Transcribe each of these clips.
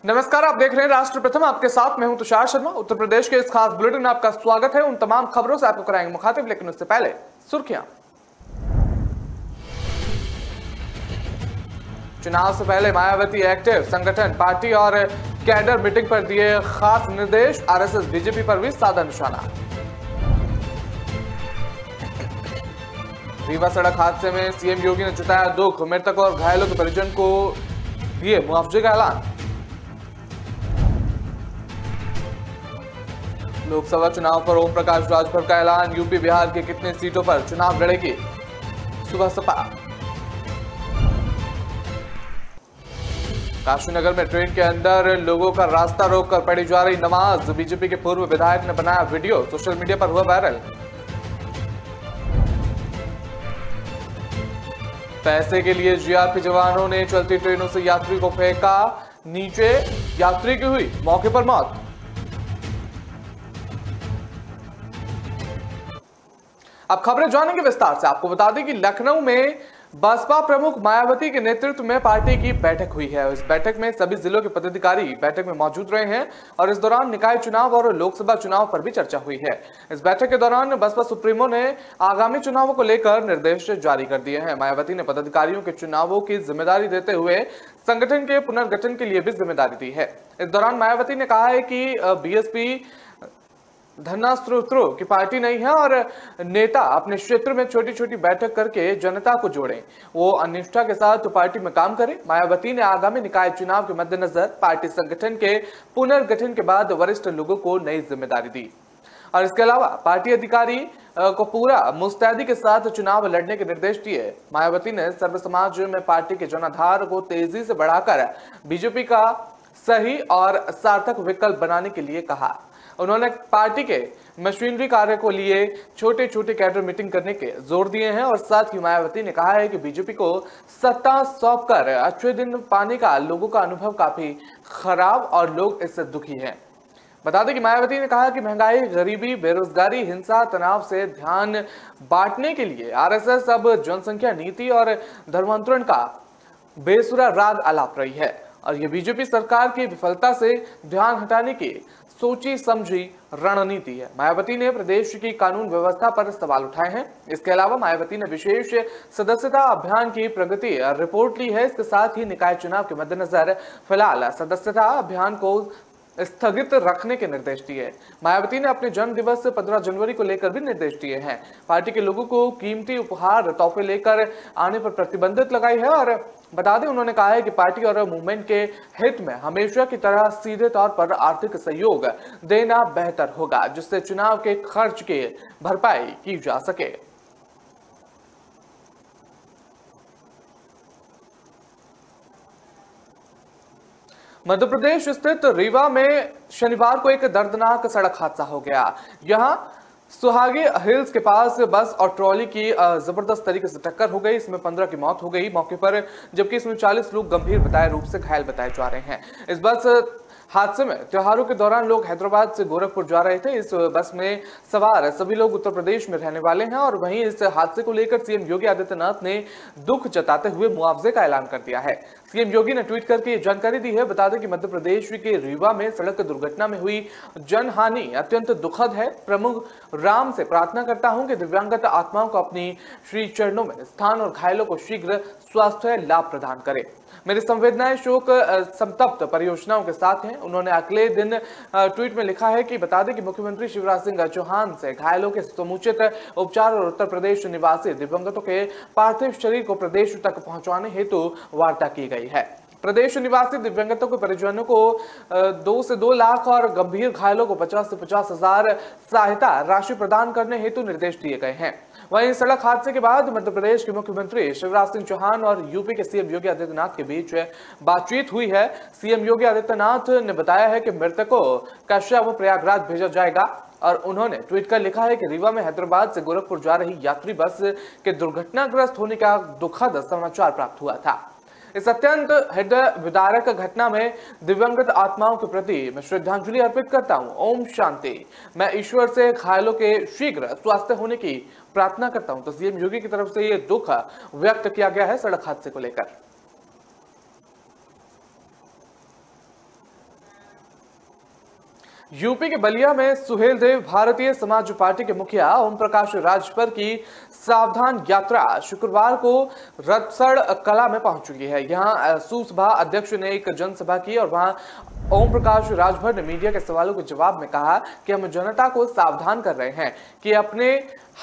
नमस्कार, आप देख रहे हैं राष्ट्र प्रथम। आपके साथ मैं हूं तुषार शर्मा। उत्तर प्रदेश के इस खास बुलेटिन में आपका स्वागत है। उन तमाम खबरों से आपको कराएंगे मुखातिब, लेकिन उससे पहले सुर्खियां। चुनाव से पहले मायावती एक्टिव, संगठन, पार्टी और कैडर मीटिंग पर दिए खास निर्देश। आरएसएस बीजेपी पर भी साधा निशाना। रीवा सड़क हादसे में सीएम योगी ने जताया दुख, मृतकों और घायलों के परिजन को दिए मुआवजे का ऐलान। लोकसभा चुनाव पर ओम प्रकाश राजभर का ऐलान। यूपी बिहार की कितनी सीटों पर चुनाव लड़ेगी सुबह सपा। काशीनगर में ट्रेन के अंदर लोगों का रास्ता रोककर पढ़ी जा रही नमाज। बीजेपी के पूर्व विधायक ने बनाया वीडियो, सोशल मीडिया पर हुआ वायरल। पैसे के लिए जीआरपी जवानों ने चलती ट्रेनों से यात्री को फेंका नीचे, यात्री की हुई मौके पर मौत। अब खबरें जानेंगे विस्तार से। आपको बता दें कि लखनऊ में बसपा प्रमुख मायावती के नेतृत्व में पार्टी की बैठक हुई है। इस बैठक में सभी जिलों के पदाधिकारी बैठक में मौजूद रहे हैं और इस दौरान निकाय चुनाव और लोकसभा चुनाव पर भी चर्चा हुई है। इस बैठक के दौरान बसपा सुप्रीमो ने आगामी चुनावों को लेकर निर्देश जारी कर दिए हैं। मायावती ने पदाधिकारियों के चुनावों की जिम्मेदारी देते हुए संगठन के पुनर्गठन के लिए भी जिम्मेदारी दी है। इस दौरान मायावती ने कहा है कि बीएसपी धन्ना स्रोत्रों की पार्टी नहीं है और नेता अपने क्षेत्र में छोटी छोटी बैठक करके जनता को जोड़ें, वो निष्ठा के साथ पार्टी में काम करें। मायावती ने आगामी निकाय चुनाव के मद्देनजर पार्टी संगठन के पुनर्गठन के बाद वरिष्ठ लोगों को नई जिम्मेदारी दी और इसके अलावा पार्टी अधिकारी को पूरा मुस्तैदी के साथ चुनाव लड़ने के निर्देश दिए। मायावती ने सर्व समाज में पार्टी के जनाधार को तेजी से बढ़ाकर बीजेपी का सही और सार्थक विकल्प बनाने के लिए कहा। उन्होंने पार्टी के मशीनरी कार्य को लिए छोटे छोटे कैडर मीटिंग करने के जोर दिए हैं और साथ ही मायावती ने कहा है कि बीजेपी को सत्ता सौंपकर अच्छे दिन पाने का लोगों का अनुभव काफी खराब और लोग इससे दुखी हैं। बता दें कि मायावती ने कहा कि महंगाई, गरीबी, बेरोजगारी, हिंसा, तनाव से ध्यान बांटने के लिए आरएसएस अब जनसंख्या नीति और धर्मांतरण का बेसुरा राग आलाप रही है और ये बीजेपी सरकार की विफलता से ध्यान हटाने की सोची समझी रणनीति है। मायावती ने प्रदेश की कानून व्यवस्था पर सवाल उठाए हैं। इसके अलावा मायावती ने विशेष सदस्यता अभियान की प्रगति रिपोर्ट ली है। इसके साथ ही निकाय चुनाव के मद्देनजर फिलहाल सदस्यता अभियान को स्थगित रखने के निर्देश दिए। मायावती ने अपने जन्म दिवस 15 जनवरी को लेकर भी निर्देश दिए हैं। पार्टी के लोगों को कीमती उपहार, तोहफे लेकर आने पर प्रतिबंधित लगाई है और बता दें उन्होंने कहा है कि पार्टी और मूवमेंट के हित में हमेशा की तरह सीधे तौर पर आर्थिक सहयोग देना बेहतर होगा, जिससे चुनाव के खर्च की भरपाई की जा सके। मध्य प्रदेश स्थित रीवा में शनिवार को एक दर्दनाक सड़क हादसा हो गया। यहां सुहागी हिल्स के पास बस और ट्रॉली की जबरदस्त तरीके से टक्कर हो गई। इसमें 15 की मौत हो गई मौके पर, जबकि इसमें 40 लोग गंभीर बताए रूप से घायल बताए जा रहे हैं। इस बस हादसे में त्योहारों के दौरान लोग हैदराबाद से गोरखपुर जा रहे थे। इस बस में सवार सभी लोग उत्तर प्रदेश में रहने वाले हैं और वहीं इस हादसे को लेकर सीएम योगी आदित्यनाथ ने दुख जताते हुए मुआवजे का ऐलान कर दिया है। सीएम योगी ने ट्वीट करके जानकारी दी है। बता दें कि मध्य प्रदेश के रीवा में सड़क दुर्घटना में हुई जनहानि अत्यंत दुखद है। प्रभु राम से प्रार्थना करता हूं कि दिव्यांगत आत्माओं को अपनी श्री चरणों में स्थान और घायलों को शीघ्र स्वास्थ्य लाभ प्रदान करे। मेरी संवेदनाएं शोक संतप्त परियोजनाओं के साथ हैं। उन्होंने अगले दिन ट्वीट में लिखा है कि बता दें कि मुख्यमंत्री शिवराज सिंह चौहान से घायलों के समुचित उपचार और उत्तर प्रदेश निवासी दिवंगतों के पार्थिव शरीर को प्रदेश तक पहुंचाने हेतु वार्ता की गई है। प्रदेश निवासी दिव्यांगतों के परिजनों को 2 से 2 लाख और गंभीर घायलों को 50 से 50 हजार सहायता राशि प्रदान करने हेतु निर्देश दिए गए हैं। वहीं सड़क हादसे के बाद मध्य प्रदेश के मुख्यमंत्री शिवराज सिंह चौहान और यूपी के सीएम योगी आदित्यनाथ के बीच बातचीत हुई है। सीएम योगी आदित्यनाथ ने बताया है कि मृतकों का शव प्रयागराज भेजा जाएगा और उन्होंने ट्वीट कर लिखा है कि रीवा में हैदराबाद से गोरखपुर जा रही यात्री बस के दुर्घटनाग्रस्त होने का दुखद समाचार प्राप्त हुआ था। इस अत्यंत हृदय विदारक घटना में दिव्यांगत आत्माओं के प्रति मैं श्रद्धांजलि अर्पित करता हूं। ओम शांति। मैं ईश्वर से घायलों के शीघ्र स्वास्थ्य होने की प्रार्थना करता हूं। तो सीएम योगी की तरफ से यह दुख व्यक्त किया गया है सड़क हादसे को लेकर। यूपी के बलिया में सुहेलदेव भारतीय समाज पार्टी के मुखिया ओम प्रकाश राजभर की सावधान यात्रा शुक्रवार को रतसड़ कला में पहुंच चुकी है। यहां सुसभा अध्यक्ष ने एक जनसभा की और वहां ओम प्रकाश राजभर ने मीडिया के सवालों के जवाब में कहा कि हम जनता को सावधान कर रहे हैं कि अपने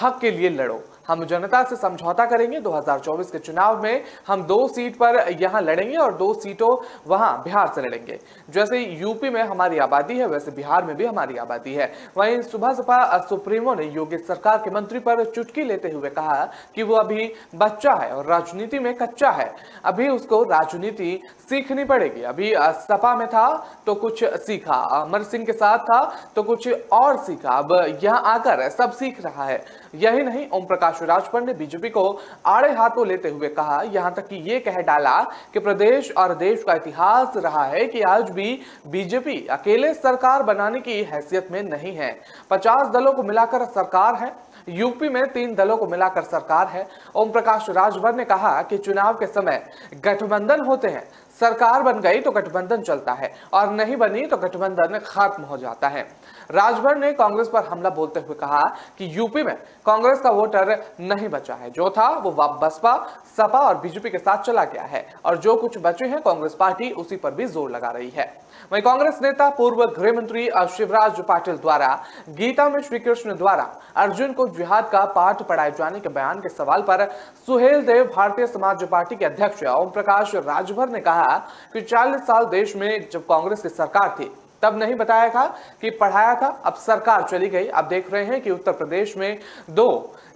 हक के लिए लड़ो। हम जनता से समझौता करेंगे। 2024 के चुनाव में हम 2 सीट पर यहां लड़ेंगे और 2 सीटों वहां बिहार से लड़ेंगे। जैसे यूपी में हमारी आबादी है वैसे बिहार में भी हमारी आबादी है। वहीं सुबह सपा सुप्रीमो ने योगी सरकार के मंत्री पर चुटकी लेते हुए कहा कि वो अभी बच्चा है और राजनीति में कच्चा है, अभी उसको राजनीति सीखनी पड़ेगी। अभी सपा में था तो कुछ सीखा, अमर सिंह के साथ था तो कुछ और सीखा, अब यहां आकर सब सीख रहा है। यही नहीं, ओम प्रकाश राजभर ने बीजेपी को आड़े हाथों लेते हुए कहा, यहां तक कि ये कह डाला कि प्रदेश और देश का इतिहास रहा है कि आज भी बीजेपी अकेले सरकार बनाने की हैसियत में नहीं है। 50 दलों को मिलाकर सरकार है, यूपी में 3 दलों को मिलाकर सरकार है। ओम प्रकाश राजभर ने कहा कि चुनाव के समय गठबंधन होते हैं, सरकार बन गई तो गठबंधन चलता है और नहीं बनी तो गठबंधन खत्म हो जाता है। राजभर ने कांग्रेस पर हमला बोलते हुए कहा कि यूपी में कांग्रेस का वोटर नहीं बचा है, जो था वो बसपा, सपा और बीजेपी के साथ चला गया है और जो कुछ बचे हैं कांग्रेस पार्टी उसी पर भी जोर लगा रही है। वहीं कांग्रेस नेता पूर्व गृह मंत्री शिवराज पाटिल द्वारा गीता में श्री कृष्ण द्वारा अर्जुन को जिहाद का पाठ पढ़ाए जाने के बयान के सवाल पर सुहेलदेव भारतीय समाज पार्टी के अध्यक्ष ओम प्रकाश राजभर ने कहा कि 40 साल देश में जब कांग्रेस की सरकार थी तब नहीं बताया था कि पढ़ाया था, अब सरकार चली गई। अब देख रहे हैं कि उत्तर प्रदेश में 2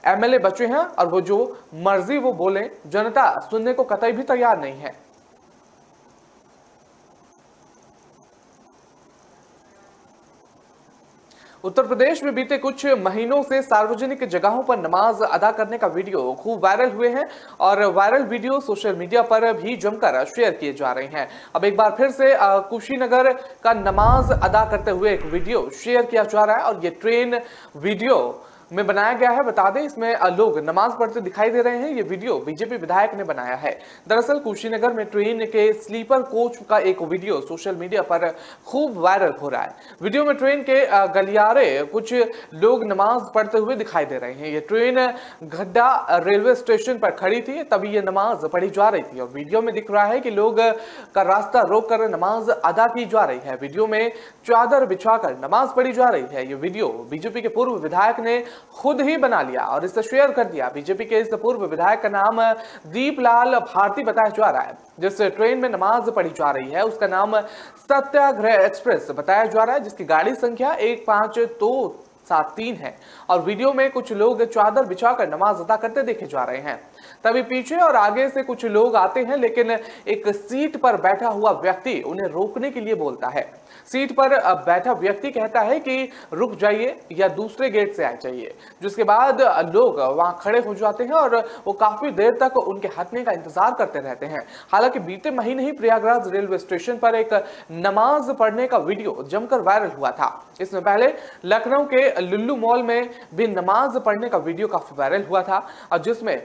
एमएलए बचे हैं और वो जो मर्जी वो बोले, जनता सुनने को कतई भी तैयार नहीं है। उत्तर प्रदेश में बीते कुछ महीनों से सार्वजनिक जगहों पर नमाज अदा करने का वीडियो खूब वायरल हुए हैं और वायरल वीडियो सोशल मीडिया पर भी जमकर शेयर किए जा रहे हैं। अब एक बार फिर से कुशीनगर का नमाज अदा करते हुए एक वीडियो शेयर किया जा रहा है और ये ट्रेन वीडियो में बनाया गया है। बता दें इसमें लोग नमाज पढ़ते दिखाई दे रहे हैं। ये वीडियो बीजेपी विधायक ने बनाया है। दरअसल कुशीनगर में ट्रेन के स्लीपर कोच का एक वीडियो सोशल मीडिया पर खूब वायरल हो रहा है। वीडियो में ट्रेन के गलियारे कुछ लोग नमाज पढ़ते हुए दिखाई दे रहे हैं। ये ट्रेन गड्ढा रेलवे स्टेशन पर खड़ी थी, तभी ये नमाज पढ़ी जा रही थी और वीडियो में दिख रहा है कि लोग का रास्ता रोक कर नमाज अदा की जा रही है। वीडियो में चादर बिछाकर नमाज पढ़ी जा रही है। ये वीडियो बीजेपी के पूर्व विधायक ने खुद ही बना लिया और इसे शेयर कर दिया। बीजेपी के इस पूर्व विधायक का नाम दीपलाल भारती बताया जा रहा है। जिस ट्रेन में नमाज पढ़ी जा रही है उसका नाम सत्याग्रह एक्सप्रेस बताया जा रहा है, जिसकी गाड़ी संख्या 15273 है और वीडियो में कुछ लोग चादर बिछाकर नमाज अदा करते देखे जा रहे हैं। तभी पीछे और आगे से कुछ लोग आते हैं, लेकिन एक सीट पर बैठा हुआ व्यक्ति उन्हें रोकने के लिए बोलता है। सीट पर बैठा व्यक्ति कहता है कि रुक जाइए या दूसरे गेट से आ जाइए, जिसके बाद लोग वहां खड़े हो जाते हैं और वो काफी देर तक उनके हटने का इंतजार करते रहते हैं। हालांकि बीते महीने ही प्रयागराज रेलवे स्टेशन पर एक नमाज पढ़ने का वीडियो जमकर वायरल हुआ था। इसमें पहले लखनऊ के लुल्लू मॉल में भी नमाज पढ़ने का वीडियो काफी वायरल हुआ था और जिसमें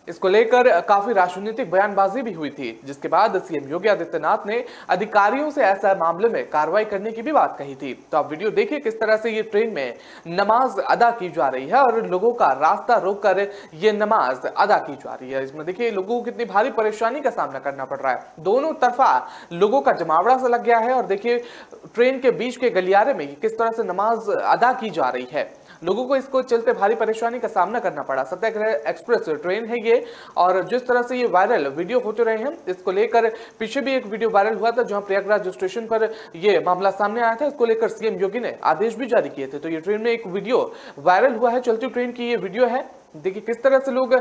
इसको लेकर काफी राजनीतिक बयानबाजी भी हुई थी, जिसके बाद सीएम योगी आदित्यनाथ ने अधिकारियों से ऐसा मामले में कार्रवाई करने की भी बात कही थी। तो आप वीडियो देखिए किस तरह से ये ट्रेन में नमाज अदा की जा रही है और लोगों का रास्ता रोककर ये नमाज अदा की जा रही है। इसमें देखिए लोगों को कितनी भारी परेशानी का सामना करना पड़ रहा है। दोनों तरफा लोगों का जमावड़ा सा लग गया है और देखिए ट्रेन के बीच के गलियारे में किस तरह से नमाज अदा की जा रही है। लोगों को इसको चलते भारी परेशानी का सामना करना पड़ा। सत्याग्रह एक्सप्रेस ट्रेन है ये और जिस तरह से ये वायरल वीडियो होते रहे हैं, इसको लेकर पीछे भी एक वीडियो वायरल हुआ था जहां प्रयागराज स्टेशन पर ये मामला सामने आया था। इसको लेकर सीएम योगी ने आदेश भी जारी किए थे। तो ये ट्रेन में एक वीडियो वायरल हुआ है, चलती ट्रेन की ये वीडियो है। देखिए किस तरह से लोग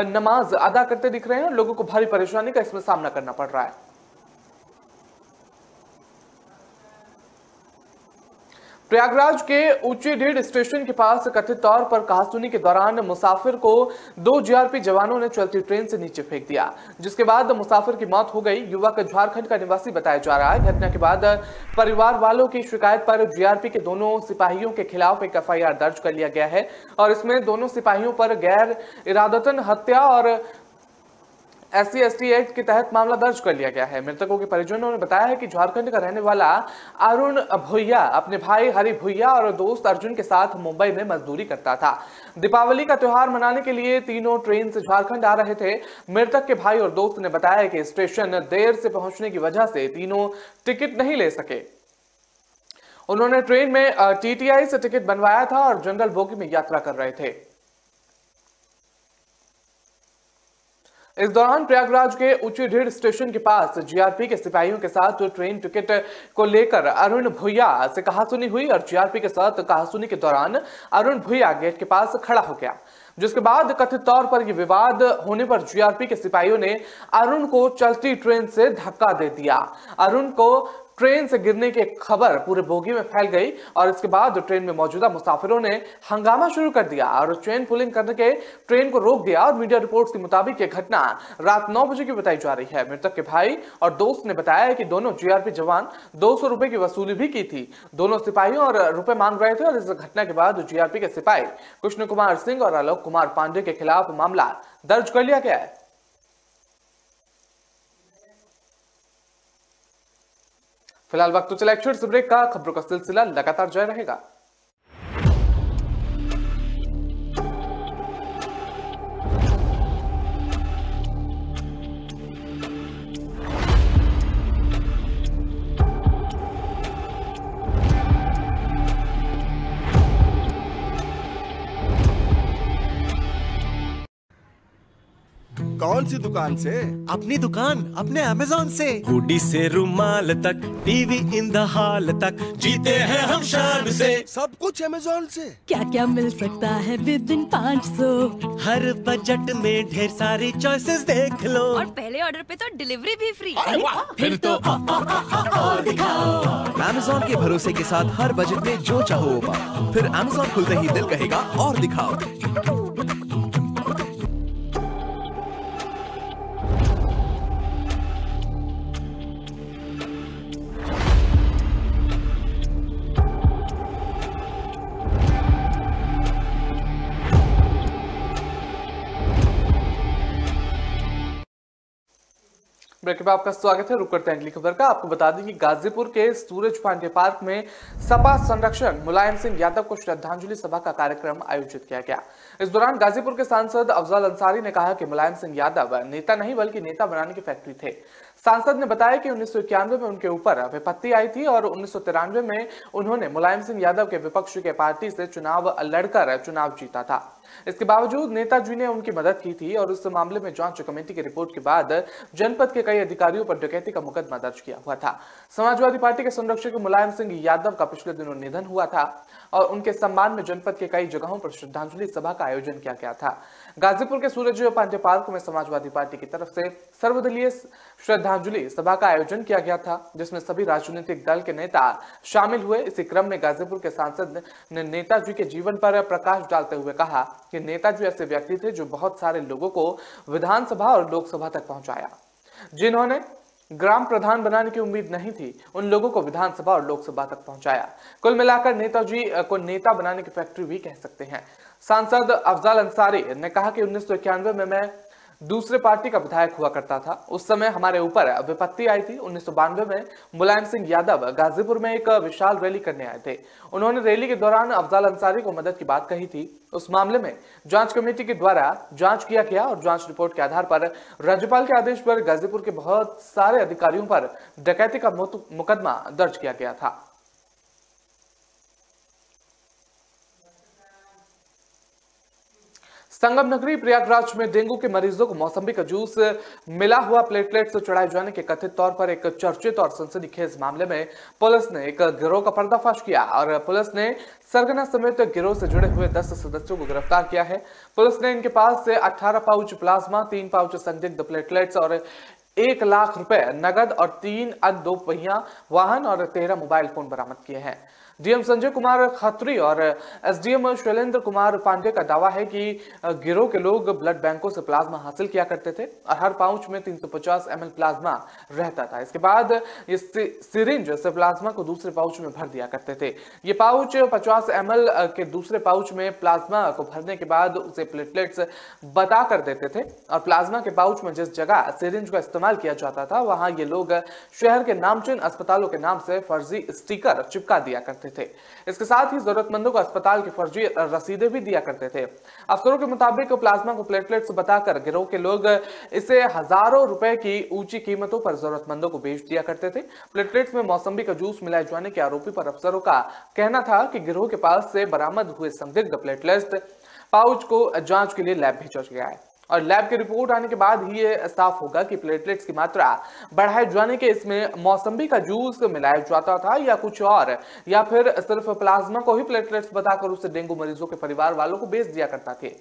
नमाज अदा करते दिख रहे हैं और लोगों को भारी परेशानी का इसमें सामना करना पड़ रहा है। प्रयागराज के ऊंचीडीह स्टेशन के पास कथित तौर पर कहासुनी के दौरान मुसाफिर को 2 जीआरपी जवानों ने चलती ट्रेन से नीचे फेंक दिया, जिसके बाद मुसाफिर की मौत हो गई। युवक झारखंड का निवासी बताया जा रहा है। घटना के बाद परिवार वालों की शिकायत पर जीआरपी के दोनों सिपाहियों के खिलाफ एक एफआईआर दर्ज कर लिया गया है और इसमें दोनों सिपाहियों पर गैर इरादतन हत्या और SC/ST एक्ट के तहत मामला दर्ज कर लिया गया है। मृतकों के परिजनों ने बताया है कि झारखंड का रहने वाला अरुण भुइया अपने भाई हरि भुइया और दोस्त अर्जुन के साथ मुंबई में मजदूरी करता था। दीपावली का त्योहार मनाने के लिए तीनों ट्रेन से झारखंड आ रहे थे। मृतक के भाई और दोस्त ने बताया कि स्टेशन देर से पहुंचने की वजह से तीनों टिकट नहीं ले सके। उन्होंने ट्रेन में TTI से टिकट बनवाया था और जनरल बोगी में यात्रा कर रहे थे। इस दौरान प्रयागराज के उच्चीढीर स्टेशन के पास GRP के सिपाहियों के साथ ट्रेन टिकट को लेकर अरुण भुइया से कहासुनी हुई और GRP के साथ कहासुनी के दौरान अरुण भुइया गेट के पास खड़ा हो गया, जिसके बाद कथित तौर पर यह विवाद होने पर GRP के सिपाहियों ने अरुण को चलती ट्रेन से धक्का दे दिया। अरुण को ट्रेन से गिरने की खबर पूरे बोगी में फैल गई और इसके बाद ट्रेन में मौजूदा मुसाफिरों ने हंगामा शुरू कर दिया और चेन पुलिंग करने के ट्रेन को रोक दिया। और मीडिया रिपोर्ट्स के मुताबिक यह घटना रात 9 बजे की बताई जा रही है। मृतक के भाई और दोस्त ने बताया है कि दोनों GRP जवान 200 रुपए की वसूली भी की थी। दोनों सिपाहियों और रुपए मांग रहे थे और इस घटना के बाद GRP के सिपाही कृष्ण कुमार सिंह और आलोक कुमार पांडे के खिलाफ मामला दर्ज कर लिया गया है। फिलहाल वक्त तो चला एक छोटे से ब्रेक का। खबरों का सिलसिला लगातार जारी रहेगा। कौन सी दुकान से? अपनी दुकान अपने Amazon से। हुडी से रुमाल तक, टीवी इन द हॉल तक, जीते हैं हम शान से। सब कुछ Amazon से। क्या क्या मिल सकता है विदिन 500। हर बजट में ढेर सारी चॉइसेस देख लो और पहले ऑर्डर पे तो डिलीवरी भी फ्री। फिर तो और दिखाओ। Amazon के भरोसे के साथ हर बजट में जो चाहो वो पाओ। फिर Amazon खुलते ही दिल कहेगा और दिखाओ। ब्रेक के बाद आपका स्वागत है। रुक करते हैं अगली खबर का। आपको बता दें कि गाजीपुर के सूरज पांडे पार्क में सपा संरक्षक मुलायम सिंह यादव को श्रद्धांजलि सभा का कार्यक्रम आयोजित किया गया। इस दौरान गाजीपुर के सांसद अफजल अंसारी ने कहा कि मुलायम सिंह यादव नेता नहीं बल्कि नेता बनाने की फैक्ट्री थे। सांसद ने बताया कि 1991 में उनके ऊपर विपत्ति आई थी और 1993 में उन्होंने मुलायम सिंह यादव के विपक्ष के पार्टी से चुनाव लड़कर चुनाव जीता था। इसके बावजूद नेताजी ने उनकी मदद की थी और उस मामले में जांच कमेटी की रिपोर्ट के बाद जनपद के कई अधिकारियों पर डकैती का मुकदमा दर्ज किया हुआ था। समाजवादी पार्टी के संरक्षक मुलायम सिंह यादव का पिछले दिनों निधन हुआ था और उनके सम्मान में जनपद के कई जगहों पर श्रद्धांजलि सभा का आयोजन किया गया था। गाजीपुर के सूरज पांडे पार्क में समाजवादी पार्टी की तरफ से सर्वदलीय श्रद्धांजलि सभा का आयोजन किया गया था, जिसमें सभी राजनीतिक दल के नेता शामिल हुए। इसी क्रम में गाजीपुर के सांसद ने नेताजी के जीवन पर प्रकाश डालते हुए कहा कि नेताजी ऐसे व्यक्ति थे जो बहुत सारे लोगों को विधानसभा और लोकसभा तक पहुंचाया। जिन्होंने ग्राम प्रधान बनाने की उम्मीद नहीं थी, उन लोगों को विधानसभा और लोकसभा तक पहुंचाया। कुल मिलाकर नेताजी को नेता बनाने की फैक्ट्री भी कह सकते हैं। सांसद अफजल अंसारी ने कहा कि 1991 में मैं दूसरे पार्टी का विधायक हुआ करता था। उस समय हमारे ऊपर विपत्ति आई थी। 1992 में मुलायम सिंह यादव गाजीपुर में एक विशाल रैली करने आए थे। उन्होंने रैली के दौरान अफजल अंसारी को मदद की बात कही थी। उस मामले में जांच कमेटी के द्वारा जांच किया गया और जांच रिपोर्ट के आधार पर राज्यपाल के आदेश पर गाजीपुर के बहुत सारे अधिकारियों पर डकैती का मुकदमा दर्ज किया गया था। संगम नगरी प्रयागराज में डेंगू के मरीजों को मौसम्बी का जूस मिला हुआ प्लेटलेट से चढ़ाए जाने के कथित तौर पर एक चर्चित और सनसनीखेज मामले में पुलिस ने एक गिरोह का पर्दाफाश किया और पुलिस ने सरगना समेत गिरोह से जुड़े हुए 10 सदस्यों को गिरफ्तार किया है। पुलिस ने इनके पास से 18 पाउच प्लाज्मा, 3 पाउच संदिग्ध प्लेटलेट्स और 1 लाख रुपए नगद और 3 2 पहिया वाहन और 13 मोबाइल फोन बरामद किए हैं। डीएम संजय कुमार खत्री और एसडीएम शैलेंद्र कुमार पांडे का दावा है कि गिरोह के लोग ब्लड बैंकों से प्लाज्मा हासिल किया करते थे और हर पाउच में 350 ml प्लाज्मा रहता था। इसके बाद ये सिरिंज से प्लाज्मा को दूसरे पाउच में भर दिया करते थे। ये पाउच 50 ml के दूसरे पाउच में प्लाज्मा को भरने के बाद उसे प्लेटलेट्स बता कर देते थे और प्लाज्मा के पाउच में जिस जगह सिरिंज का इस्तेमाल किया जाता था वहां ये लोग शहर के नामचीन अस्पतालों के नाम से फर्जी स्टिकर चिपका दिया करते थे। इसके साथ ही जरूरतमंदों को अस्पताल की फर्जी रसीदें भी दिया करते थे। अफसरों के मुताबिक प्लाज्मा को प्लेटलेट्स बताकर गिरोह के लोग इसे हजारों रुपए की ऊंची कीमतों पर जरूरतमंदों को बेच दिया करते थे। प्लेटलेट्स में मौसम्बी का जूस मिलाए जाने के आरोपी पर अफसरों का कहना था कि गिरोह के पास से बरामद हुए संदिग्ध प्लेटलेट्स पाउच को जांच के लिए लैब भेजा गया है और लैब की रिपोर्ट आने के बाद ही ये साफ होगा कि प्लेटलेट्स की मात्रा बढ़ाए जाने के इसमें मौसम्बी का जूस मिलाया जाता था या कुछ और, या फिर सिर्फ प्लाज्मा को ही प्लेटलेट्स बताकर उसे डेंगू मरीजों के परिवार वालों को बेच दिया करता थे।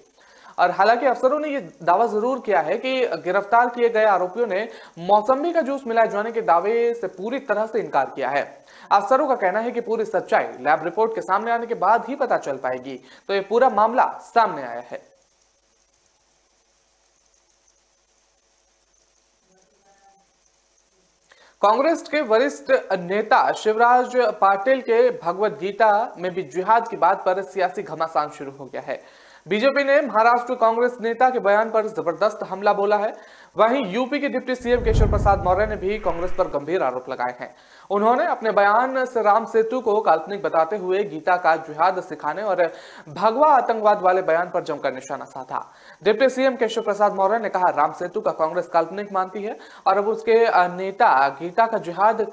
और हालांकि अफसरों ने यह दावा जरूर किया है कि गिरफ्तार किए गए आरोपियों ने मौसम्बी का जूस मिलाए जाने के दावे से पूरी तरह से इनकार किया है। अफसरों का कहना है कि पूरी सच्चाई लैब रिपोर्ट के सामने आने के बाद ही पता चल पाएगी। तो ये पूरा मामला सामने आया है। कांग्रेस के वरिष्ठ नेता शिवराज पाटिल के भगवत गीता में भी जिहाद की बात पर सियासी घमासान शुरू हो गया है। बीजेपी ने महाराष्ट्र कांग्रेस नेता के बयान पर जबरदस्त हमला बोला है। वहीं यूपी के डिप्टी सीएम केशव प्रसाद मौर्य ने भी कांग्रेस पर गंभीर आरोप लगाए हैं। उन्होंने अपने बयान से राम सेतु को काल्पनिक बताते हुए गीता का जिहाद सिखाने और भगवा आतंकवाद वाले बयान पर जमकर निशाना साधा। डिप्टी सीएम केशव प्रसाद मौर्य ने कहा, राम सेतु का कांग्रेस काल्पनिक मानती है और अब उसके नेता गीता का जिहाद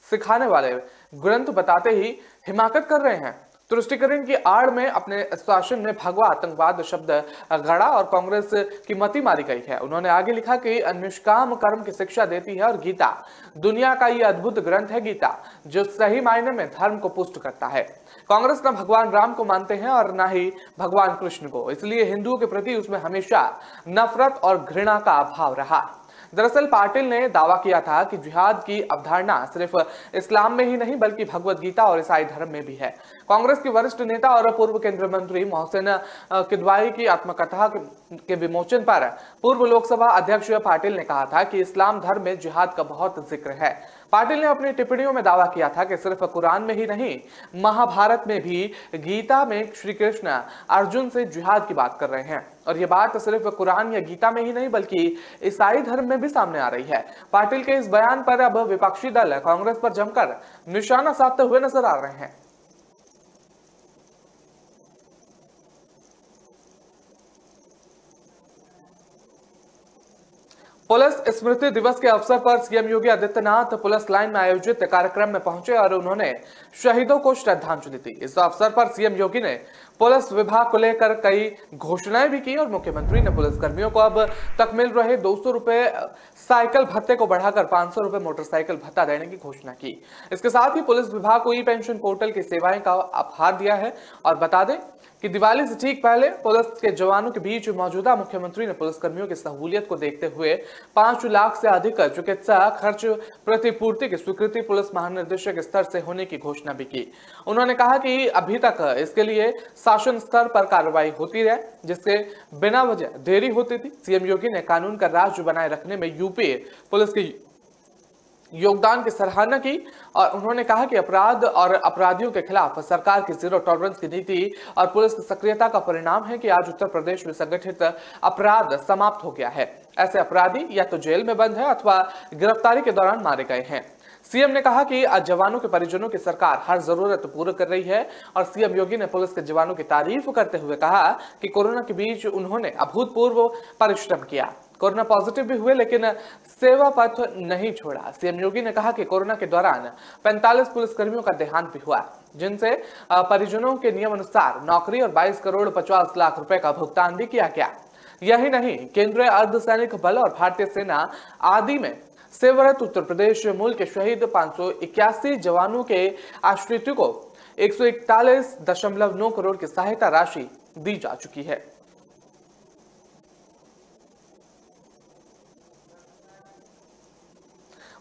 सिखाने वाले ग्रंथ बताते ही हिमाकत कर रहे हैं। तुष्टिकरण की आड़ में अपने शासन में भगवा आतंकवाद शब्द गढ़ा और कांग्रेस की मति मारी गई है। उन्होंने आगे लिखा कि निष्काम कर्म की शिक्षा देती है और गीता दुनिया का ये अद्भुत ग्रंथ है गीता, जो सही मायने में धर्म को पुष्ट करता है। कांग्रेस न भगवान राम को मानते हैं और न ही भगवान कृष्ण को, इसलिए हिंदुओं के प्रति उसमें हमेशा नफरत और घृणा का अभाव रहा। दरअसल पाटिल ने दावा किया था कि जिहाद की अवधारणा सिर्फ इस्लाम में ही नहीं बल्कि भगवत गीता और ईसाई धर्म में भी है। कांग्रेस के वरिष्ठ नेता और पूर्व केंद्रीय मंत्री मोहसिन किदवाई की आत्मकथा के विमोचन पर पूर्व लोकसभा अध्यक्ष पाटिल ने कहा था कि इस्लाम धर्म में जिहाद का बहुत जिक्र है। पाटिल ने अपनी टिप्पणियों में दावा किया था कि सिर्फ कुरान में ही नहीं, महाभारत में भी गीता में श्री कृष्ण अर्जुन से जिहाद की बात कर रहे हैं और ये बात सिर्फ कुरान या गीता में ही नहीं बल्कि ईसाई धर्म में भी सामने आ रही है। पाटिल के इस बयान पर अब विपक्षी दल कांग्रेस पर जमकर निशाना साधते हुए नजर आ रहे हैं। पुलिस स्मृति दिवस के अवसर पर CM Yogi Adityanath police line में आयोजित कार्यक्रम में पहुंचे और उन्होंने शहीदों को श्रद्धांजलि दी। इस अवसर पर सीएम योगी ने पुलिस विभाग को लेकर कई घोषणाएं भी की और मुख्यमंत्री ने पुलिसकर्मियों को अब तक मिल रहे 200 रुपए साइकिल भत्ते को बढ़ाकर 500 रुपए मोटरसाइकिल भत्ता देने की घोषणा की। इसके साथ ही पुलिस विभाग को ई पेंशन पोर्टल की सेवाएं का आभार दिया है। और बता दें कि दिवाली से ठीक पहले पुलिस के जवानों के बीच मौजूदा मुख्यमंत्री ने पुलिसकर्मियों की सहूलियत को देखते हुए 5 लाख से अधिक चिकित्सा खर्च प्रतिपूर्ति की स्वीकृति पुलिस महानिदेशक स्तर से होने की घोषणा भी की। उन्होंने कहा कि अभी तक इसके लिए शासन स्तर पर कार्रवाई होती है, जिससे बिना वजह देरी होती थी। सीएम योगी ने कानून का राज बनाए रखने में यूपी पुलिस की योगदान की सराहना की और उन्होंने कहा कि अपराध और अपराधियों के खिलाफ सरकार की जीरो टॉलरेंस की नीति और पुलिस की सक्रियता का परिणाम है कि आज उत्तर प्रदेश में संगठित अपराध समाप्त हो गया है। ऐसे अपराधी या तो जेल में बंद है अथवा गिरफ्तारी के दौरान मारे गए हैं। सीएम ने कहा कि आज जवानों के परिजनों की सरकार हर जरूरत पूरी कर रही है और सीएम योगी ने पुलिस के जवानों की तारीफ करते हुए कहा कि कोरोना के बीच उन्होंने अभूतपूर्व परिश्रम किया। कोरोना पॉजिटिव भी हुए लेकिन सेवा पथ नहीं छोड़ा। सीएम योगी ने कहा कि कोरोना के दौरान 45 पुलिसकर्मियों का देहांत भी हुआ, जिनसे परिजनों के नियम अनुसार नौकरी और 22 करोड़ 50 लाख रुपए का भुगतान भी किया गया। यही नहीं, केंद्रीय अर्धसैनिक बल और भारतीय सेना आदि में सेवारत उत्तर प्रदेश मूल के शहीद 581 जवानों के आश्रितों को 141.9 करोड़ की सहायता राशि दी जा चुकी है।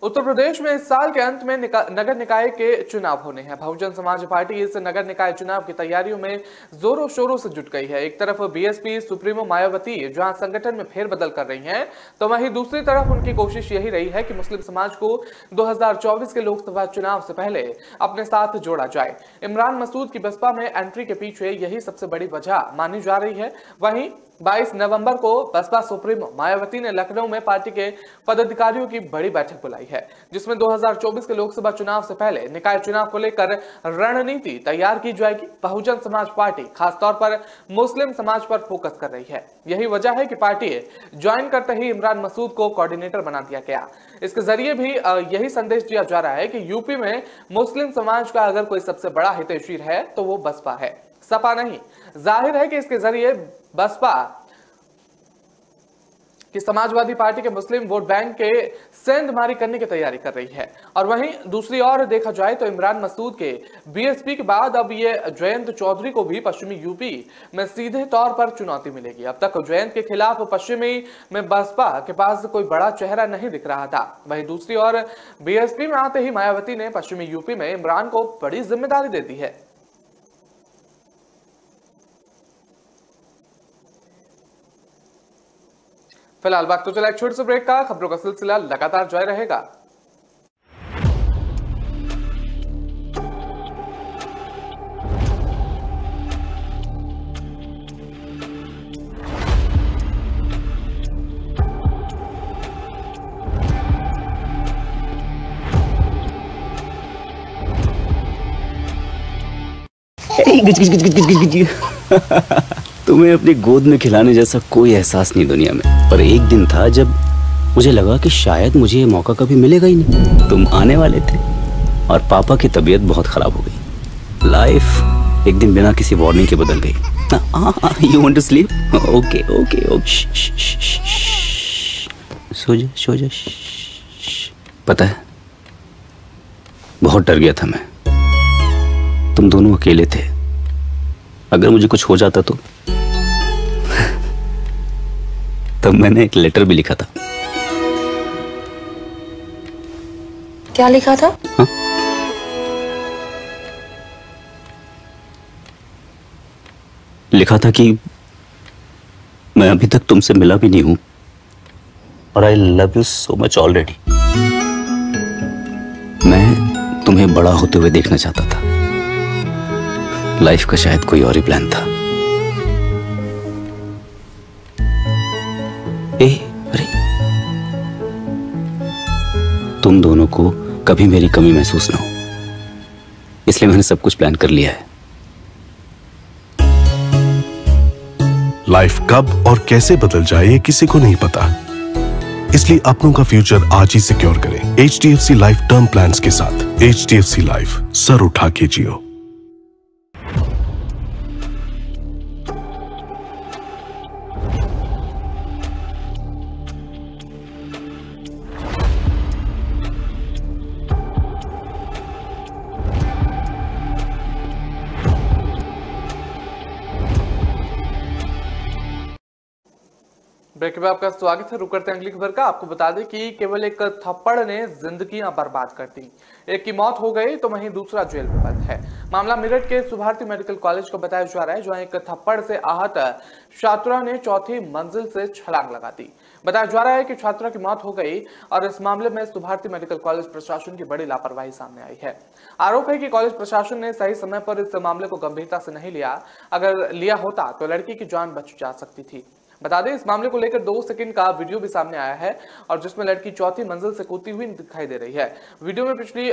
उत्तर प्रदेश में इस साल के अंत में नगर निकाय के चुनाव होने हैं। बहुजन समाज पार्टी इस नगर निकाय चुनाव की तैयारियों में जोरों शोरों से जुट गई है। एक तरफ बीएसपी सुप्रीमो मायावती जहां संगठन में फेरबदल कर रही हैं, तो वहीं दूसरी तरफ उनकी कोशिश यही रही है कि मुस्लिम समाज को 2024 के लोकसभा चुनाव से पहले अपने साथ जोड़ा जाए। इमरान मसूद की बसपा में एंट्री के पीछे यही सबसे बड़ी वजह मानी जा रही है। वहीं 22 नवंबर को बसपा सुप्रीमो मायावती ने लखनऊ में पार्टी के पदाधिकारियों की बड़ी बैठक बुलाई है, जिसमें 2024 के लोकसभा चुनाव से पहले निकाय चुनाव को लेकर रणनीति तैयार की जाएगी। बहुजन समाज पार्टी खासतौर पर मुस्लिम समाज पर फोकस कर रही है। यही वजह है कि पार्टी ज्वाइन करते ही इमरान मसूद को कोऑर्डिनेटर बना दिया गया। इसके जरिए भी यही संदेश दिया जा रहा है कि यूपी में मुस्लिम समाज का अगर कोई सबसे बड़ा हितैषी है तो वो बसपा है, सपा नहीं। जाहिर है कि इसके जरिए बसपा कि समाजवादी पार्टी के मुस्लिम वोट बैंक के सेंधमारी करने की तैयारी कर रही है। और वहीं दूसरी ओर देखा जाए तो इमरान मसूद के बीएसपी के बाद अब ये जयंत चौधरी को भी पश्चिमी यूपी में सीधे तौर पर चुनौती मिलेगी। अब तक जयंत के खिलाफ पश्चिमी में बसपा के पास कोई बड़ा चेहरा नहीं दिख रहा था। वहीं दूसरी ओर बीएसपी में आते ही मायावती ने पश्चिमी यूपी में इमरान को बड़ी जिम्मेदारी दे दी है। फिलहाल वक्त तो चला एक छोटे से ब्रेक का। खबरों का सिलसिला लगातार जारी रहेगा। तुम्हें अपनी गोद में खिलाने जैसा कोई एहसास नहीं दुनिया में। पर एक दिन था जब मुझे लगा कि शायद मुझे ये मौका कभी मिलेगा ही नहीं। तुम आने वाले थे और पापा की तबीयत बहुत खराब हो गई। लाइफ एक दिन बिना किसी वार्निंग के बदल गई। You want to sleep? Okay okay okay, सो जा सो जा। पता है, बहुत डर गया था मैं। तुम दोनों अकेले थे। अगर मुझे कुछ हो जाता तो तब मैंने एक लेटर भी लिखा था। क्या लिखा था? हाँ? लिखा था कि मैं अभी तक तुमसे मिला भी नहीं हूं और I love you so much already. मैं तुम्हें बड़ा होते हुए देखना चाहता था। लाइफ का शायद कोई और ही प्लान था। अरे, तुम दोनों को कभी मेरी कमी महसूस ना हो, इसलिए मैंने सब कुछ प्लान कर लिया है। लाइफ कब और कैसे बदल जाए ये किसी को नहीं पता, इसलिए अपनों का फ्यूचर आज ही सिक्योर करें HDFC लाइफ टर्म प्लान्स के साथ। HDFC लाइफ, सर उठा के जियो। ब्रेक के बाद आपका स्वागत है। रुक करते हैं अगली खबर का। आपको बता दें कि केवल एक थप्पड़ ने जिंदगियां बर्बाद कर दी। एक की मौत हो गई तो वहीं दूसरा जेल में बंद है। मामला मेरठ के सुभारती मेडिकल कॉलेज को बताया जा रहा है, जहां एक थप्पड़ से आहत छात्रा ने चौथी मंजिल से छलांग लगा दी। बताया जा रहा है कि छात्रा की मौत हो गई और इस मामले में सुभारती मेडिकल कॉलेज प्रशासन की बड़ी लापरवाही सामने आई है। आरोप है कि कॉलेज प्रशासन ने सही समय पर इस मामले को गंभीरता से नहीं लिया। अगर लिया होता तो लड़की की जान बच जा सकती थी। बता दें, इस मामले को लेकर 2 सेकंड का वीडियो भी सामने आया है और जिसमें लड़की चौथी मंजिल से कूदती हुई दिखाई दे रही है। वीडियो में पिछली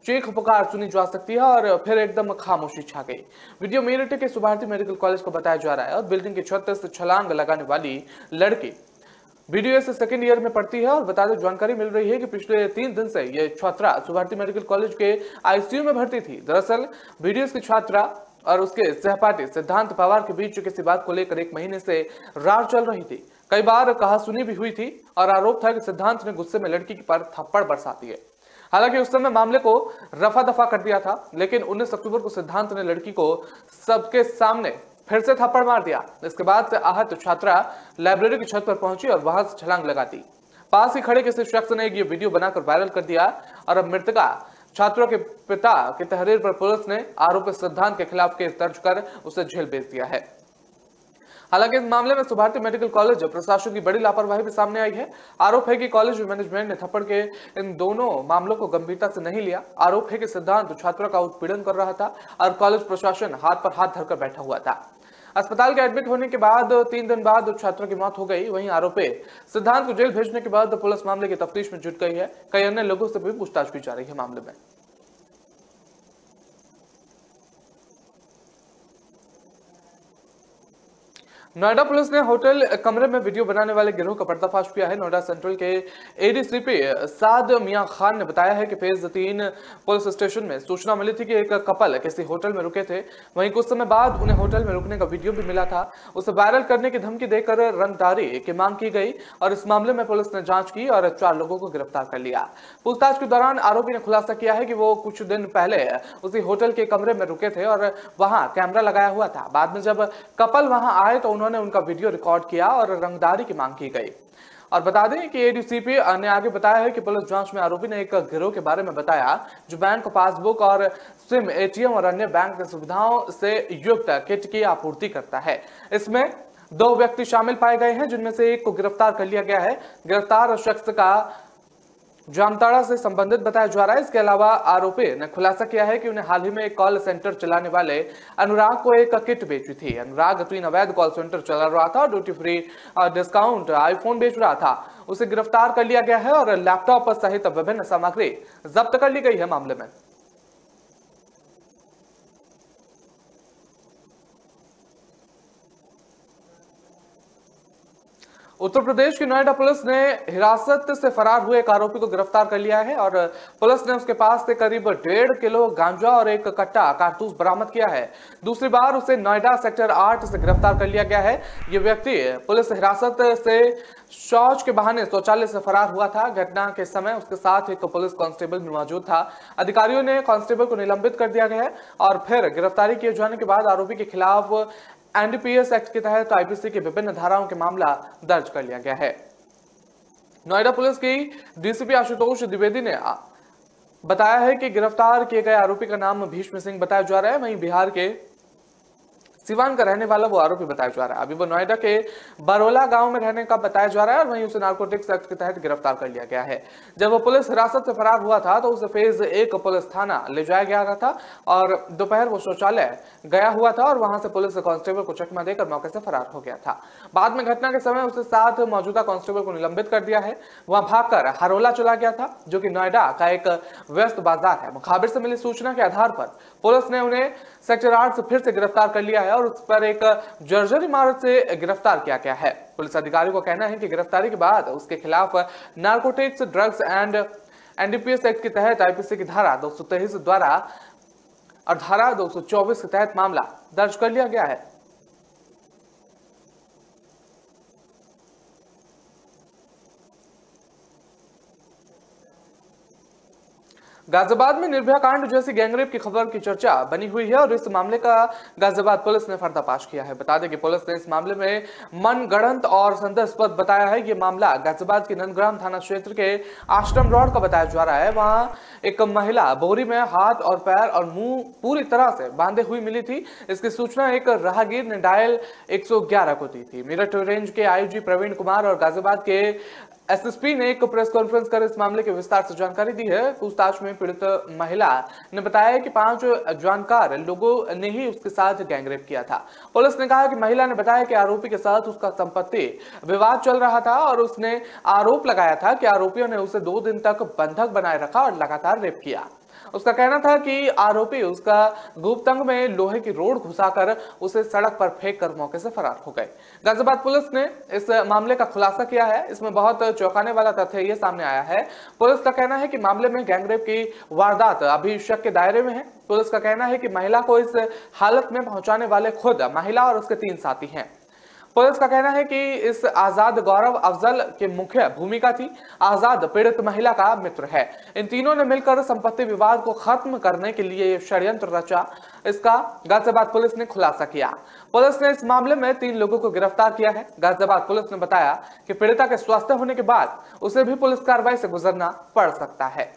चीख पुकार सुनी जा सकती है और फिर एकदम खामोशी छा गई। वीडियो मेरठ के सुभारती मेडिकल कॉलेज को बताया जा रहा है और बिल्डिंग की छत से छलांग लगाने वाली लड़की BDS सेकेंड ईयर में पढ़ती है। और बता दें, जानकारी मिल रही है कि पिछले 3 दिन से यह छात्रा सुभारती मेडिकल कॉलेज के ICU में भर्ती थी। दरअसल BDS की छात्रा और उसके सहपाठी सिद्धांत पवार के बीच किसी बात को लेकर 1 महीने से रार चल रही थी। कई बार कहासुनी भी हुई थी और आरोप था कि सिद्धांत ने गुस्से में लड़की पर थप्पड़ बरसा दिए। हालांकि उस समय मामले को रफा दफा कर दिया था, लेकिन 19 अक्टूबर को सिद्धांत ने लड़की को सबके सामने फिर से थप्पड़ मार दिया। इसके बाद आहत छात्रा लाइब्रेरी की छत पर पहुंची और वहां से छलांग लगा दी। पास ही खड़े किसी शख्स ने ये वीडियो बनाकर वायरल कर दिया और अब मृतका छात्रों के पिता की तहरीर पर पुलिस ने आरोपी सिद्धांत के खिलाफ केस दर्ज कर उसे जेल भेज दिया है। हालांकि इस मामले में सुभारती मेडिकल कॉलेज प्रशासन की बड़ी लापरवाही भी सामने आई है। आरोप है कि कॉलेज मैनेजमेंट ने थप्पड़ के इन दोनों मामलों को गंभीरता से नहीं लिया। आरोप है कि सिद्धांत छात्रों का उत्पीड़न कर रहा था और कॉलेज प्रशासन हाथ पर हाथ धरकर बैठा हुआ था। अस्पताल के एडमिट होने के बाद 3 दिन बाद छात्रों की मौत हो गई। वहीं आरोपी सिद्धांत को जेल भेजने के बाद पुलिस मामले की तफ्तीश में जुट गई है। कई अन्य लोगों से भी पूछताछ की जा रही है मामले में। नोएडा पुलिस ने होटल कमरे में वीडियो बनाने वाले गिरोह का पर्दाफाश किया है। नोएडा सेंट्रल के एडीसीपी साद मियां खान ने बताया है कि फेज 3 पुलिस स्टेशन में सूचना मिली थी कि एक कपल किसी होटल में रुके थे। वहीं कुछ समय बाद उन्हें होटल में रुकने का वीडियो भी मिला था। उसे वायरल करने की धमकी देकर रंगदारी की मांग की गई और इस मामले में पुलिस ने जांच की और 4 लोगों को गिरफ्तार कर लिया। पूछताछ के दौरान आरोपी ने खुलासा किया है कि वो कुछ दिन पहले उसी होटल के कमरे में रुके थे और वहां कैमरा लगाया हुआ था। बाद में जब कपल वहां आए तो उन्होंने उनका वीडियो रिकॉर्ड किया और रंगदारी की मांग की गई। और बता दें कि एडीसीपी ने आगे बताया है कि पुलिस जांच में आरोपी ने एक गिरोह के बारे में बताया जो बैंक पासबुक और सिम, एटीएम और अन्य बैंक सुविधाओं से युक्त किट की आपूर्ति करता है। इसमें 2 व्यक्ति शामिल पाए गए हैं जिनमें से एक को गिरफ्तार कर लिया गया है। गिरफ्तार शख्स का जामताड़ा से संबंधित बताया जा रहा है। इसके अलावा आरोपी ने खुलासा किया है कि उन्हें हाल ही में एक कॉल सेंटर चलाने वाले अनुराग को एक किट बेची थी। अनुराग 3 अवैध कॉल सेंटर चला रहा था, ड्यूटी फ्री डिस्काउंट आईफोन बेच रहा था। उसे गिरफ्तार कर लिया गया है और लैपटॉप सहित विभिन्न सामग्री जब्त कर ली गई है मामले में। उत्तर प्रदेश की नोएडा पुलिस ने हिरासत से फरार हुए एक आरोपी को गिरफ्तार कर लिया है और पुलिस ने उसके पास से करीब 1.5 किलो गांजा और एक कट्टा कारतूस बरामद किया है। दूसरी बार उसे नोएडा सेक्टर 8 से गिरफ्तार कर लिया गया है। ये व्यक्ति पुलिस हिरासत से शौच के बहाने शौचालय से फरार हुआ था। घटना के समय उसके साथ एक पुलिस कांस्टेबल भी मौजूद था। अधिकारियों ने कांस्टेबल को निलंबित कर दिया गया है और फिर गिरफ्तारी किए जाने के बाद आरोपी के खिलाफ एनडीपीएस एक्ट के तहत आईपीसी की विभिन्न धाराओं के मामला दर्ज कर लिया गया है। नोएडा पुलिस की डीसीपी आशुतोष द्विवेदी ने बताया है कि गिरफ्तार किए गए आरोपी का नाम भीष्म सिंह बताया जा रहा है। वहीं बिहार के सिवान का रहने वाला वो आरोपी बताया जा रहा है। अभी वो नोएडा के बरोला गांव में रहने का बताया जा रहा है और वहीं उसे नारकोटिक्स एक्ट के तहत गिरफ्तार कर लिया गया है। जब वो पुलिस हिरासत से फरार हुआ था तो उसे फेज 1 पुलिस थाना ले जाया गया था और दोपहर वो शौचालय गया हुआ था और वहां से पुलिस कांस्टेबल को चकमा देकर मौके से फरार हो गया था। बाद में घटना के समय उसके साथ मौजूदा कांस्टेबल को निलंबित कर दिया है। वहां भागकर हरोला चला गया था जो कि नोएडा का एक व्यस्त बाजार है। मुखाबिर से मिली सूचना के आधार पर पुलिस ने उन्हें सेक्टर 8 से फिर से गिरफ्तार कर लिया है और उस पर एक जर्जर इमारत से गिरफ्तार किया गया है। पुलिस अधिकारियों का कहना है कि गिरफ्तारी के बाद उसके खिलाफ narcotics, drugs and NDPS act के तहत आईपीसी की धारा 223 द्वारा और धारा 224 के तहत मामला दर्ज कर लिया गया है। गाजियाबाद में निर्भया कांड जैसी गैंगरेप की खबर की चर्चा बनी हुई है और इस मामले का गाजियाबाद पुलिस ने पर्दाफाश किया है। बता दें कि पुलिस ने इस मामले में मनगढ़ंत और संदेहास्पद बताया है। ये मामला गाजियाबाद के नंदग्राम थाना क्षेत्र के आश्रम रोड का बताया जा रहा है। वहां एक महिला बोरी में हाथ और पैर और मुंह पूरी तरह से बांधे हुई मिली थी। इसकी सूचना एक राहगीर ने डायल 111 को दी थी। मेरठ रेंज के आईजी प्रवीण कुमार और गाजियाबाद के एसएसपी ने एक प्रेस कॉन्फ्रेंस कर इस मामले की विस्तार से जानकारी दी है। पूछताछ में पीड़ित महिला ने बताया कि 5 जानकार लोगों ने ही उसके साथ गैंगरेप किया था। पुलिस ने कहा कि महिला ने बताया कि आरोपी के साथ उसका संपत्ति विवाद चल रहा था और उसने आरोप लगाया था कि आरोपियों ने उसे 2 दिन तक बंधक बनाए रखा और लगातार रेप किया। उसका कहना था कि आरोपी उसका गुप्तंग में लोहे की रोड घुसाकर उसे सड़क पर फेंक कर मौके से फरार हो गए। गाजियाबाद पुलिस ने इस मामले का खुलासा किया है। इसमें बहुत चौंकाने वाला तथ्य ये सामने आया है। पुलिस का कहना है कि मामले में गैंगरेप की वारदात अभी शक के दायरे में है। पुलिस का कहना है कि महिला को इस हालत में पहुंचाने वाले खुद महिला और उसके 3 साथी हैं। पुलिस का कहना है कि इस आजाद गौरव अफजल की मुख्य भूमिका थी। आजाद पीड़ित महिला का मित्र है। इन तीनों ने मिलकर संपत्ति विवाद को खत्म करने के लिए षड्यंत्र रचा। इसका गाजियाबाद पुलिस ने खुलासा किया। पुलिस ने इस मामले में 3 लोगों को गिरफ्तार किया है। गाजियाबाद पुलिस ने बताया कि पीड़िता के स्वस्थ होने के बाद उसे भी पुलिस कार्रवाई से गुजरना पड़ सकता है।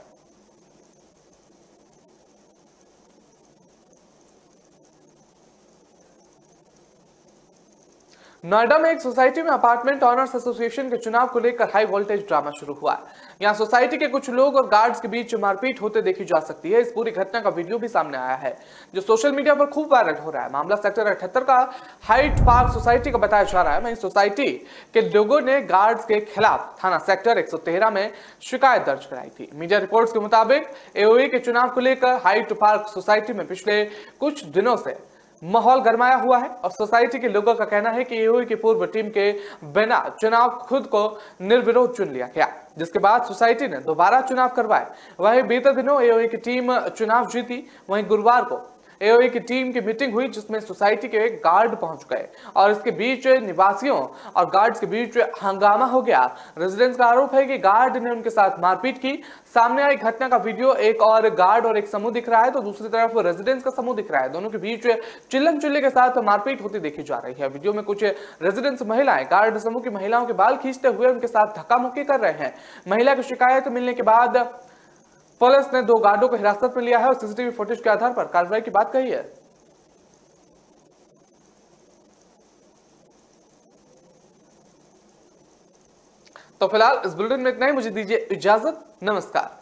नोएडा में एक सोसाइटी में अपार्टमेंट ऑनर्स एसोसिएशन के चुनाव को लेकर हाई वोल्टेज ड्रामा शुरू हुआ। यहां सोसाइटी के कुछ लोग और गार्ड्स के बीच मारपीट होते देखी जा सकती है। इस पूरी घटना का वीडियो भी सामने आया है जो सोशल मीडिया पर खूब वायरल हो रहा है। मामला सेक्टर 78 का हाइट पार्क सोसाइटी का बताया जा रहा है। वहीं सोसाइटी के लोगों ने गार्ड्स के खिलाफ थाना सेक्टर 113 में शिकायत दर्ज कराई थी। मीडिया रिपोर्ट्स के मुताबिक एओई के चुनाव को लेकर हाइट पार्क सोसाइटी में पिछले कुछ दिनों से माहौल गरमाया हुआ है और सोसाइटी के लोगों का कहना है कि एओई की पूर्व टीम के बिना चुनाव खुद को निर्विरोध चुन लिया गया, जिसके बाद सोसाइटी ने दोबारा चुनाव करवाए। वहीं बीते दिनों एओई की टीम चुनाव जीती। वहीं गुरुवार को एओई की टीम की मीटिंग हुई जिसमें सोसाइटी के गार्ड पहुंच गए और इसके बीच निवासियों और गार्ड्स के बीच हंगामा हो गया। रेजिडेंट्स का आरोप है कि गार्ड ने उनके साथ मारपीट की। सामने आई घटना का वीडियो, एक और गार्ड और एक समूह दिख रहा है तो दूसरी तरफ रेजिडेंट्स का समूह दिख रहा है। दोनों के बीच चिल्लम चिल्ले के साथ मारपीट होती देखी जा रही है। वीडियो में कुछ रेजिडेंट्स महिलाएं गार्ड समूह की महिलाओं के बाल खींचते हुए उनके साथ धक्का मुक्की कर रहे हैं। महिला की शिकायत मिलने के बाद पुलिस ने 2 गार्डों को हिरासत में लिया है और सीसीटीवी फुटेज के आधार पर कार्रवाई की बात कही है। तो फिलहाल इस बुलेटिन में इतना ही। मुझे दीजिए इजाजत। नमस्कार।